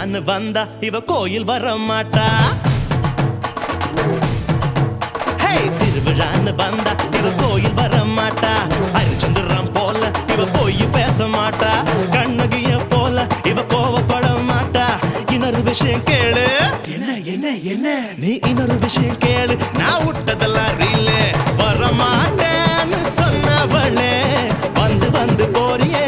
திருவிழான்னு வந்தா இவ கோயில் வர மாட்டா. திருவிழான்னு வந்தா இவ கோயில் வர மாட்டா. ஹரிச்சந்திரன் போல இவ போய் பேச மாட்டா. கண்ணகிய போல இவ கோவப்பட மாட்டா. இன்னொரு விஷயம் கேளு. என்ன என்ன என்ன நீ இன்னொரு விஷயம் கேளு. நான் விட்டதெல்லாம் ரீலு. வர மாட்டேன்னு சொன்னவளே வந்து வந்து போறியே